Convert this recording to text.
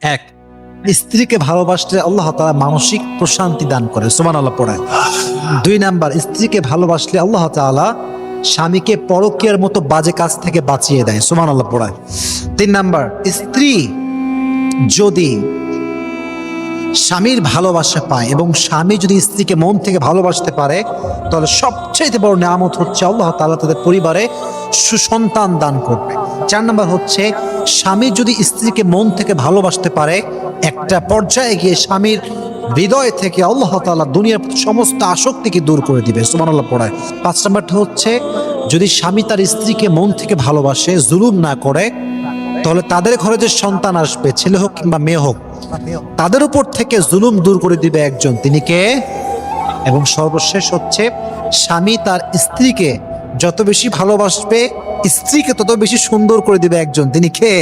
এক, স্ত্রীকে ভালোবাসলে আল্লাহ তাআলা মানসিক প্রশান্তি দান করে, সুবহানাল্লাহ পড়ায়। 2 নাম্বার, স্ত্রীকে ভালোবাসলে আল্লাহ তাআলা স্বামীকে পরকীয়ার মতো বাজে কাজ থেকে বাঁচিয়ে দেয়, সুবহানাল্লাহ পড়ায়। 3 নাম্বার, স্ত্রী যদি স্বামীর ভালোবাসা পায় এবং স্বামী যদি স্ত্রীকে মন থেকে ভালোবাসতে পারে, তাহলে সবচেয়ে বড় নিয়ামত হচ্ছে আল্লাহ তাআলা তাদের পরিবারে সুসন্তান দান করবে। 4 নাম্বার হচ্ছে, স্বামী যদি স্ত্রীকে মন থেকে ভালোবাসতে পারে, একটা পর্যায়ে গিয়ে স্বামীর হৃদয় থেকে আল্লাহ তাআলা দুনিয়ার সমস্ত আসক্তিকে দূর করে দিবে, সুবহানাল্লাহ পড়ায়। 5 নাম্বারটা হচ্ছে, যদি স্বামী তার স্ত্রীকে মন থেকে ভালোবাসে, জুলুম না করে, তাহলে তাদের ঘরে যে সন্তান আসবে, ছেলে হোক কিংবা মেয়ে হোক, তাদের উপর থেকে জুলুম দূর করে দিবে একজন, তিনি কে? এবং সর্বশেষ হচ্ছে, স্বামী তার স্ত্রীকে যত বেশি ভালোবাসবে, স্ত্রীকে তত বেশি সুন্দর করে দিবে একজন, তিনি কে?